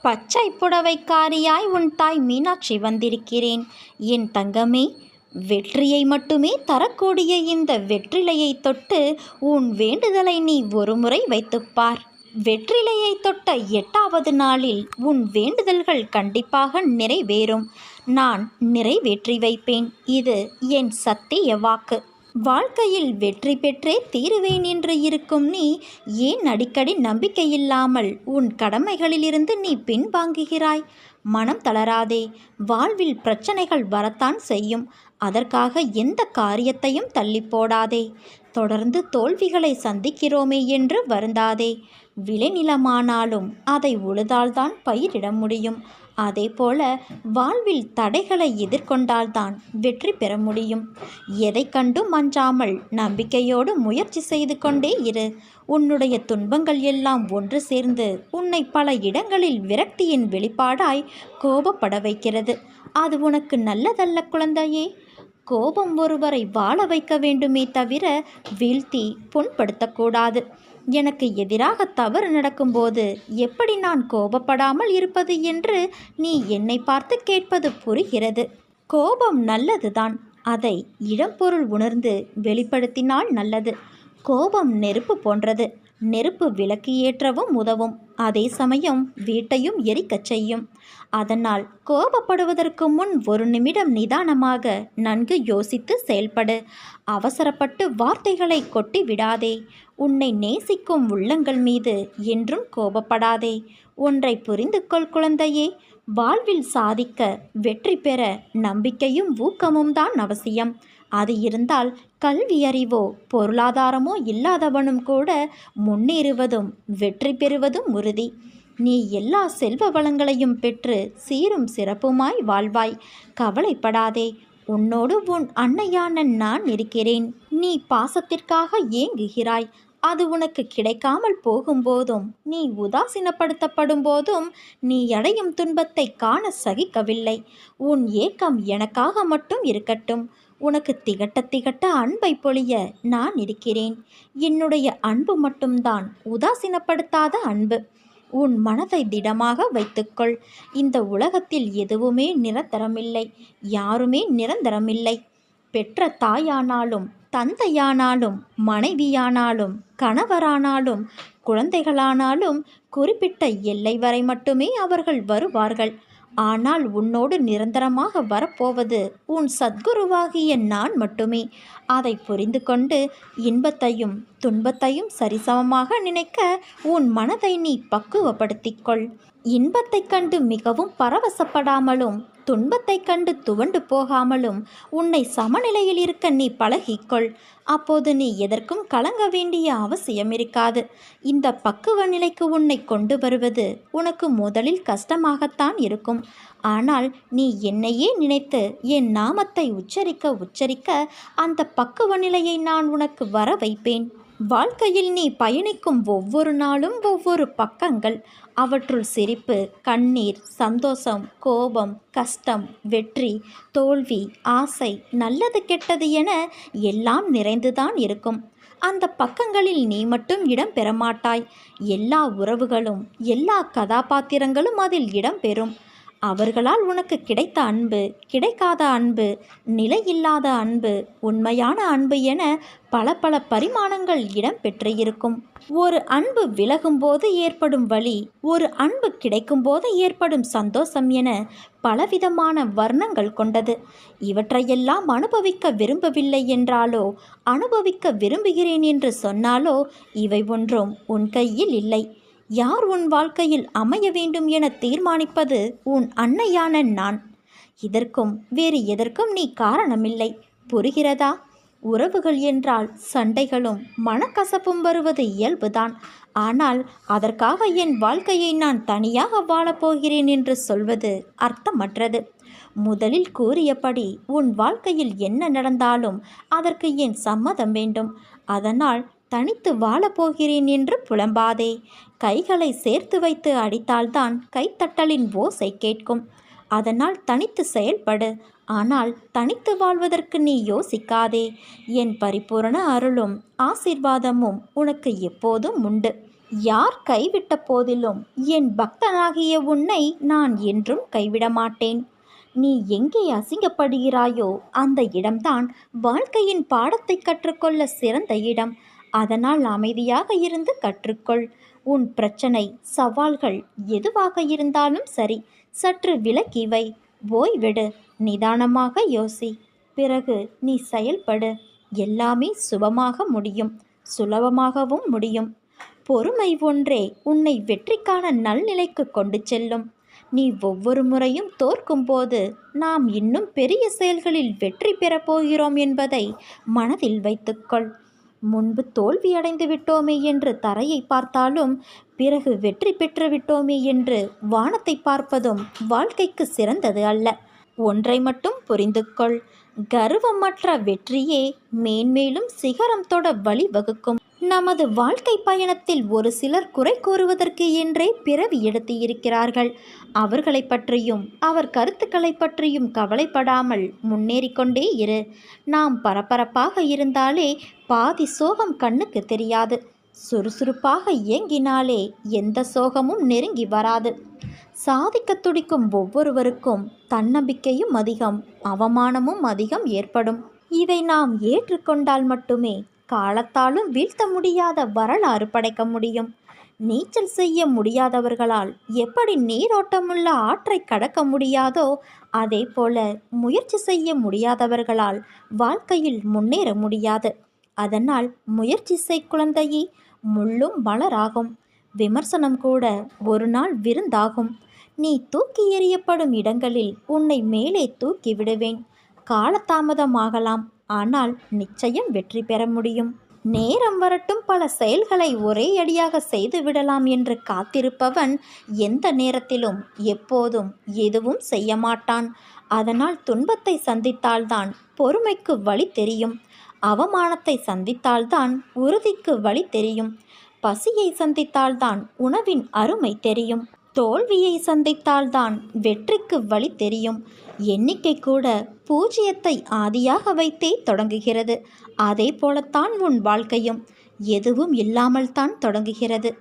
பச்சை புடவைக்காரியாய் உன் தாய் மீனாட்சி வந்திருக்கிறேன். என் தங்கமே, வெற்றியை மட்டுமே தரக்கூடிய இந்த வெற்றிலையை தொட்டு உன் வேண்டுதலை நீ ஒருமுறை வைத்துப்பார். வெற்றிலையை தொட்ட 8வது நாளில் உன் வேண்டுதல்கள் கண்டிப்பாக நிறைவேறும். நான் நிறைவேற்றி வைப்பேன். இது என் சத்திய வாக்கு. வாழ்க்கையில் வெற்றி பெற்றே தீருவேன் என்று இருக்கும் நீ ஏன் அடிக்கடி நம்பிக்கையில்லாமல் உன் கடமைகளிலிருந்து நீ பின்வாங்குகிறாய்? மனம் தளராதே. வாழ்வில் பிரச்சனைகள் வரத்தான் செய்யும். அதற்காக எந்த காரியத்தையும் தள்ளி போடாதே. தொடர்ந்து தோல்விகளை சந்திக்கிறோமே என்று வருந்தாதே. விளைநிலமானாலும் அதை உழுதால்தான் பயிரிட முடியும். அதேபோல வாழ்வில் தடைகளை எதிர்கொண்டால்தான் வெற்றி பெற முடியும். எதை கண்டும் அஞ்சாமல் நம்பிக்கையோடு முயற்சி செய்து கொண்டே இரு. உன்னுடைய துன்பங்கள் எல்லாம் ஒன்று சேர்ந்து உன்னை பல இடங்களில் விரக்தியின் வெளிப்பாடாய் கோபப்பட வைக்கிறது. அது உனக்கு நல்லதல்ல குழந்தையே. கோபம் ஒருவரை வாழ வைக்க வேண்டுமே தவிர வீழ்த்தி புண்படுத்தக்கூடாது. எனக்கு எதிராக தவறு நடக்கும்போது எப்படி நான் கோபப்படாமல் இருப்பது என்று நீ என்னை பார்த்து கேட்பது புரிகிறது. கோபம் நல்லதுதான். அதை இடம்பொருள் உணர்ந்து வெளிப்படுத்தினால் நல்லது. கோபம் நெருப்பு போன்றது. நெருப்பு விளக்கு ஏற்றவும் உதவும். அதே சமயம் வீட்டையும் எரிக்கச் செய்யும். அதனால் கோபப்படுவதற்கு முன் ஒரு நிமிடம் நிதானமாக நன்கு யோசித்து செயல்படு. அவசரப்பட்டு வார்த்தைகளை கொட்டி விடாதே. உன்னை நேசிக்கும் உள்ளங்கள் மீது என்றும் கோபப்படாதே. ஒன்றை புரிந்து கொள் குழந்தையே. வாழ்வில் சாதிக்க, வெற்றி பெற நம்பிக்கையும் ஊக்கமும் தான் அவசியம். அது இருந்தால் கல்வி அறிவோ பொருளாதாரமோ இல்லாதவனும் கூட முன்னேறுவதும் வெற்றி பெறுவதும் உறுதி. நீ எல்லா செல்வ வளங்களையும் பெற்று சீரும் சிறப்புமாய் வாழ்வாய். கவலைப்படாதே. உன்னோடு உன் அன்னையான நான் இருக்கிறேன். நீ பாசத்திற்காக ஏங்குகிறாய். அது உனக்கு கிடைக்காமல் போகும்போதும், நீ உதாசீனப்படுத்தப்படும் போதும் நீ அடையும் துன்பத்தை காண சகிக்கவில்லை. உன் ஏக்கம் எனக்காக மட்டும் இருக்கட்டும். உனக்கு திகட்ட திகட்ட அன்பை பொழிய நான் இருக்கிறேன். என்னுடைய அன்பு மட்டும்தான் உதாசீனப்படுத்தாத அன்பு. உன் மனதை திடமாக வைத்துக்கொள். இந்த உலகத்தில் எதுவுமே நிரந்தரமில்லை. யாருமே நிரந்தரமில்லை. பெற்ற தாயானாலும், தந்தையானாலும், மனைவியானாலும், கணவரானாலும், குழந்தைகளானாலும் குறிப்பிட்ட எல்லை வரை மட்டுமே அவர்கள் வருவார்கள். ஆனால் உன்னோடு நிரந்தரமாக வரப்போவது உன் சத்குருவாகிய நான் மட்டுமே. அதை புரிந்து கொண்டு இன்பத்தையும் துன்பத்தையும் சரிசமமாக நினைக்க உன் மனதை நீ பக்குவப்படுத்திக்கொள். இன்பத்தை கண்டு மிகவும் பரவசப்படாமலும், துன்பத்தை கண்டு துவண்டு போகாமலும் உன்னை சமநிலையில் இருக்க நீ பழகிக்கொள். அப்போது நீ எதற்கும் கலங்க வேண்டிய அவசியம் இருக்காது. இந்த பக்குவ நிலைக்கு உன்னை கொண்டு வருவது உனக்கு முதலில் கஷ்டமாகத்தான் இருக்கும். ஆனால் நீ என்னையே நினைத்து என் நாமத்தை உச்சரிக்க அந்த பக்குவ நிலையை நான் உனக்கு வர வைப்பேன். வாழ்க்கையில் நீ பயணிக்கும் ஒவ்வொரு நாளும் ஒவ்வொரு பக்கங்கள். அவற்றுள் சிரிப்பு, கண்ணீர், சந்தோஷம், கோபம், கஷ்டம், வெற்றி, தோல்வி, ஆசை, நல்லது கெட்டது என எல்லாம் நிறைந்துதான் இருக்கும். அந்த பக்கங்களில் நீ மட்டும் இடம் பெறமாட்டாய். எல்லா உறவுகளும், எல்லா கதாபாத்திரங்களும் அதில் இடம் பெறும். அவர்களால் உனக்கு கிடைத்த அன்பு, கிடைக்காத அன்பு, நிலையில்லாத அன்பு, உண்மையான அன்பு என பல பல பரிமாணங்கள் இடம் பெற்று இருக்கும். ஒரு அன்பு விலகும்போது ஏற்படும் வலி, ஒரு அன்பு கிடைக்கும்போது ஏற்படும் சந்தோஷம் என பலவிதமான வர்ணங்கள் கொண்டது. இவற்றையெல்லாம் அனுபவிக்க விரும்பவில்லை என்றாலோ, அனுபவிக்க விரும்புகிறேன் என்று சொன்னாலோ இவை ஒன்றும் உன் கையில் இல்லை. யார் உன் வாழ்க்கையில் அமைய வேண்டும் என தீர்மானிப்பது உன் அன்னையான நான். இதற்கும் வேறு எதற்கும் நீ காரணமில்லை. புரிகிறதா? உறவுகள் என்றால் சண்டைகளும் மனக்கசப்பும் வருவது இயல்புதான். ஆனால் அதற்காக என் வாழ்க்கையை நான் தனியாக வாழப்போகிறேன் என்று சொல்வது அர்த்தமற்றது. முதலில் கூறியபடி உன் வாழ்க்கையில் என்ன நடந்தாலும் அதற்கு என் சம்மதம் வேண்டும். அதனால் தனித்து வாழப்போகிறேன் என்று புலம்பாதே. கைகளை சேர்த்து வைத்து அடித்தால்தான் கைத்தட்டலின் ஓசை கேட்கும். அதனால் தனித்து செயல்படு. ஆனால் தனித்து வாழ்வதற்கு நீ யோசிக்காதே. என் பரிபூரண அருளும் ஆசீர்வாதமும் உனக்கு எப்போதும் உண்டு. யார் கைவிட்ட போதிலும் என் பக்தனாகிய உன்னை நான் என்றும் கைவிட மாட்டேன். நீ எங்கே அசிங்கப்படுகிறாயோ அந்த இடம்தான் வாழ்க்கையின் பாடத்தை கற்றுக்கொள்ள சிறந்த இடம். அதனால் அமைதியாக இருந்து கற்றுக்கொள். உன் பிரச்சனை, சவால்கள் எதுவாக இருந்தாலும் சரி, சற்று விலக்கி வை. ஓய்விடு. நிதானமாக யோசி. பிறகு நீ செயல்படு. எல்லாமே சுபமாக முடியும், சுலபமாகவும் முடியும். பொறுமை ஒன்றே உன்னை வெற்றிக்கான நல்நிலைக்கு கொண்டு செல்லும். நீ ஒவ்வொரு முறையும் தோற்கும்போது நாம் இன்னும் பெரிய செயல்களில் வெற்றி பெறப் போகிறோம் என்பதை மனதில் வைத்துக்கொள். முன்பு தோல்வியடைந்து விட்டோமே என்று தரையை பார்த்தாலும் பிறகு வெற்றி பெற்று விட்டோமே என்று வானத்தை பார்ப்பதும் வாழ்க்கைக்கு சிறந்தது அல்ல. ஒன்றை மட்டும் புரிந்து கொள். கர்வமற்ற வெற்றியே மேன்மேலும் சிகரம் தொட வழிவகுக்கும். நமது வாழ்க்கை பயணத்தில் ஒரு சிலர் குறை கூறுவதற்கு என்றே பிறவி எடுத்து இருக்கிறார்கள். அவர்களை பற்றியும் அவர் கருத்துக்களை பற்றியும் கவலைப்படாமல் முன்னேறிக்கொண்டே இரு. நாம் பரபரப்பாக இருந்தாலே பாதி சோகம் கண்ணுக்கு தெரியாது. சுறுசுறுப்பாக இயங்கினாலே எந்த சோகமும் நெருங்கி வராது. சாதிக்க துடிக்கும் ஒவ்வொருவருக்கும் தன்னம்பிக்கையும் அதிகம், அவமானமும் அதிகம் ஏற்படும். இதை நாம் ஏற்றுக்கொண்டால் மட்டுமே காலத்தாலும் வீழ்த்த முடியாத வரலாறு படைக்க முடியும். நீச்சல் செய்ய முடியாதவர்களால் எப்படி நீரோட்டமுள்ள ஆற்றை கடக்க முடியாதோ அதே போல முயற்சி செய்ய முடியாதவர்களால் வாழ்க்கையில் முன்னேற முடியாது. அதனால் முயற்சி செய் குழந்தையே. முள்ளும் மலராகும். விமர்சனம் கூட ஒரு நாள் விருந்தாகும். நீ தூக்கி எறியப்படும் இடங்களில் உன்னை மேலே தூக்கி விடுவேன். காலதாமதமாகலாம், ஆனால் நிச்சயம் வெற்றி பெற முடியும். நேரம் வரட்டும், பல செயல்களை ஒரே அடியாக செய்து விடலாம் என்று காத்திருப்பவன் எந்த நேரத்திலும் எப்போதும் எதுவும் செய்ய மாட்டான். அதனால் துன்பத்தை சந்தித்தால்தான் பொறுமைக்கு வழி தெரியும். அவமானத்தை சந்தித்தால்தான் உறுதிக்கு வழி தெரியும். பசியை சந்தித்தால்தான் உணவின் அருமை தெரியும். தோல்வியை சந்தித்தால்தான் வெற்றிக்கு வழி தெரியும். எண்ணிக்கை கூட பூஜ்ஜியத்தை ஆதியாக வைத்தே தொடங்குகிறது. அதே போலத்தான் உன் வாழ்க்கையும் எதுவும் இல்லாமல் தான் தொடங்குகிறது.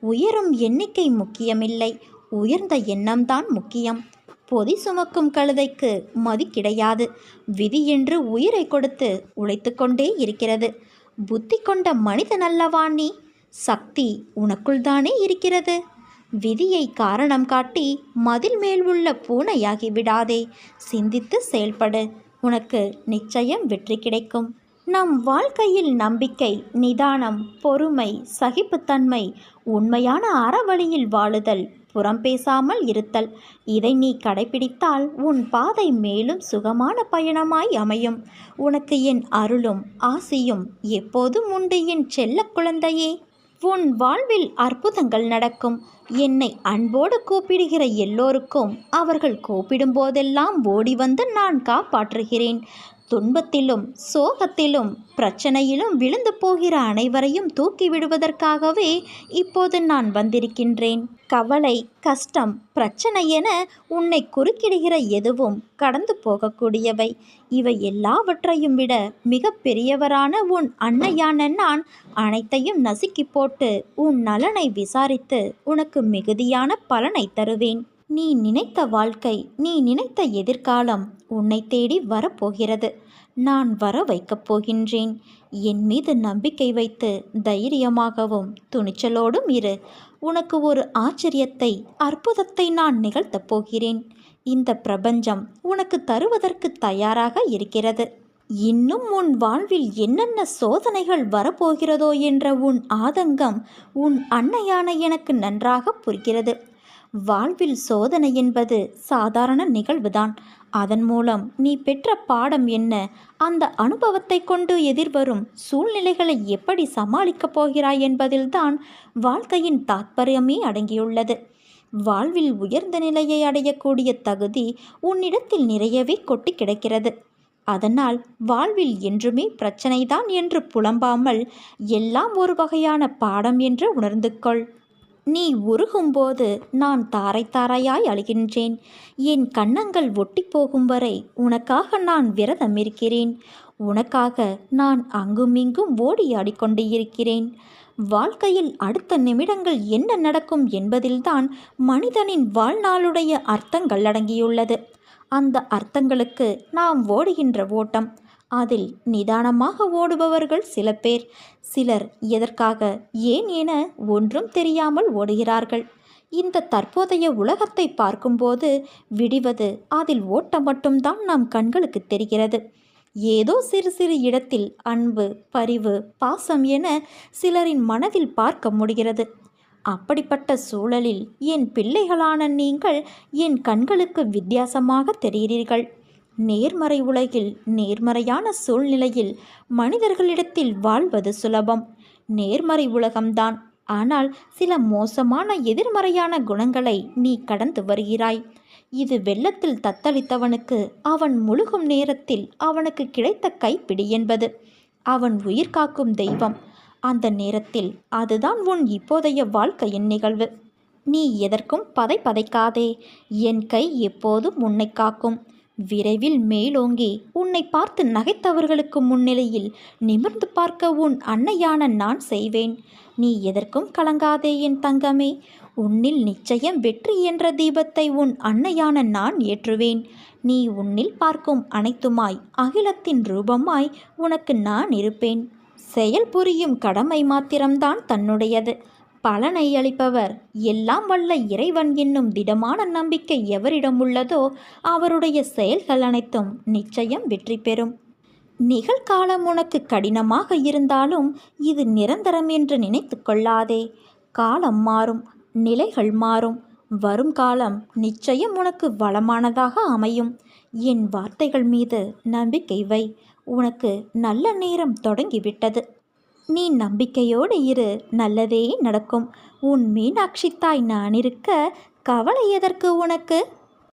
உயரும் எண்ணிக்கை முக்கியமில்லை, உயர்ந்த எண்ணம்தான் முக்கியம். பொதி சுமக்கும் கழுதைக்கு மதி கிடையாது. விதி என்று உயிரை கொடுத்து உழைத்து கொண்டே இருக்கிறது. புத்தி கொண்ட மனிதன் அல்லவா நீ? சக்தி உனக்குள்தானே இருக்கிறது. விதியை காரணம் காட்டி மதில் மேல் உள்ள பூனையாகி விடாதே. சிந்தித்து செயல்படு. உனக்கு நிச்சயம் வெற்றி கிடைக்கும். நம் வாழ்க்கையில் நம்பிக்கை, நிதானம், பொறுமை, சகிப்புத்தன்மை, உண்மையான அறவழியில் வாழுதல், புறம் பேசாமல் இருத்தல், இதை நீ கடைபிடித்தால் உன் பாதை மேலும் சுகமான பயணமாய் அமையும். உனக்கு என் அருளும் ஆசியும் எப்போதும் உண்டு என் செல்ல குழந்தையே. உன் வாழ்வில் அற்புதங்கள் நடக்கும். என்னை அன்போடு கூப்பிடுகிற எல்லோருக்கும் அவர்கள் கூப்பிடும் போதெல்லாம் ஓடி வந்து நான் காப்பாற்றுகிறேன். துன்பத்திலும் சோகத்திலும் பிரச்சனையிலும் விழுந்து போகிற அனைவரையும் தூக்கி விடுவதற்காகவே இப்போது நான் வந்திருக்கின்றேன். கவலை, கஷ்டம், பிரச்சனை என உன்னை குறுக்கிடுகிற எதுவும் கடந்து போகக்கூடியவை. இவை எல்லாவற்றையும் விட மிக பெரியவரான உன் அன்னையான நான் அனைத்தையும் நசுக்கி போட்டு உன் நலனை விசாரித்து உனக்கு மிகுதியான பலனை தருவேன். நீ நினைத்த வாழ்க்கை, நீ நினைத்த எதிர்காலம் உன்னை தேடி வரப்போகிறது. நான் வர வைக்கப் போகின்றேன். என் மீது நம்பிக்கை வைத்து தைரியமாகவும் துணிச்சலோடும் இரு. உனக்கு ஒரு ஆச்சரியத்தை, அற்புதத்தை நான் நிகழ்த்தப் போகிறேன். இந்த பிரபஞ்சம் உனக்கு தருவதற்கு தயாராக இருக்கிறது. இன்னும் உன் வாழ்வில் என்னென்ன சோதனைகள் வரப்போகிறதோ என்ற உன் ஆதங்கம் உன் அன்னையான எனக்கு நன்றாக புரிகிறது. வாழ்வில் சோதனை என்பது சாதாரண நிகழ்வுதான். அதன் மூலம் நீ பெற்ற பாடம் என்ன? அந்த அனுபவத்தை கொண்டு எதிர்வரும் சூழ்நிலைகளை எப்படி சமாளிக்கப் போகிறாய் என்பதில்தான் வாழ்க்கையின் தாத்பரியமே அடங்கியுள்ளது. வாழ்வில் உயர்ந்த நிலையை அடையக்கூடிய தகுதி உன்னிடத்தில் நிறையவே கொட்டி கிடக்கிறது. அதனால் வாழ்வில் என்றுமே பிரச்சனைதான் என்று புலம்பாமல் எல்லாம் ஒரு வகையான பாடம் என்று உணர்ந்து கொள். நீ உருகும்போது நான் தாரை தாரையாய் அழுகின்றேன். என் கன்னங்கள் ஒட்டி போகும் வரை உனக்காக நான் விரதம் இருக்கிறேன். உனக்காக நான் அங்குமிங்கும் ஓடி ஆடிக்கொண்டு இருக்கிறேன். வாழ்க்கையில் அடுத்த நிமிடங்கள் என்ன நடக்கும் என்பதில்தான் மனிதனின் வாழ்நாளுடைய அர்த்தங்கள் அடங்கியுள்ளது. அந்த அர்த்தங்களுக்கு நாம் ஓடுகின்ற ஓட்டம். அதில் நிதானமாக ஓடுபவர்கள் சில பேர். சிலர் எதற்காக, ஏன் என ஒன்றும் தெரியாமல் ஓடுகிறார்கள். இந்த தற்போதைய உலகத்தை பார்க்கும்போது விடிவது அதில் ஓட்டம் மட்டும்தான் நம் கண்களுக்கு தெரிகிறது. ஏதோ சிறு சிறு இடத்தில் அன்பு, பரிவு, பாசம் என சிலரின் மனதில் பார்க்க முடிகிறது. அப்படிப்பட்ட சூழலில் என் பிள்ளைகளான நீங்கள் என் கண்களுக்கு வித்தியாசமாக தெரிகிறீர்கள். நேர்மறை உலகில், நேர்மறையான சூழ்நிலையில் மனிதர்களிடத்தில் வாழ்வது சுலபம். நேர்மறை உலகம்தான். ஆனால் சில மோசமான எதிர்மறையான குணங்களை நீ கடந்து வருகிறாய். இது வெள்ளத்தில் தத்தளித்தவனுக்கு அவன் முழுகும் நேரத்தில் அவனுக்கு கிடைத்த கைப்பிடி என்பது அவன் உயிர் காக்கும் தெய்வம். அந்த நேரத்தில் அதுதான் உன் இப்போதைய வாழ்க்கையின் நிகழ்வு. நீ எதற்கும் பதைக்காதே. என் கை எப்போதும் உன்னை காக்கும். விரைவில் மேலோங்கி உன்னை பார்த்து நகைத்தவர்களுக்கு முன்னிலையில் நிமிர்ந்து பார்க்க உன் அன்னையான நான் செய்வேன். நீ எதற்கும் கலங்காதே என் தங்கமே. உன்னில் நிச்சயம் வெற்றி என்ற தீபத்தை உன் அன்னையான நான் ஏற்றுவேன். நீ உன்னில் பார்க்கும் அனைத்துமாய், அகிலத்தின் ரூபமாய் உனக்கு நான் இருப்பேன். செயல் புரியும் கடமை மாத்திரம்தான் தன்னுடையது. பலனை அளிப்பவர் எல்லாம் வல்ல இறைவன் என்னும் திடமான நம்பிக்கை எவரிடம் உள்ளதோ அவருடைய செயல்கள் அனைத்தும் நிச்சயம் வெற்றி பெறும். நிகழ்காலம் உனக்கு கடினமாக இருந்தாலும் இது நிரந்தரம் என்று நினைத்து கொள்ளாதே. காலம் மாறும், நிலைகள் மாறும். வரும் காலம் நிச்சயம் உனக்கு வளமானதாக அமையும். என் வார்த்தைகள் மீது நம்பிக்கை வை. உனக்கு நல்ல நேரம் தொடங்கிவிட்டது. நீ நம்பிக்கையோடு இரு, நல்லதே நடக்கும். உன் மீனாட்சி தாய் நான் இருக்க கவலை எதற்கு உனக்கு?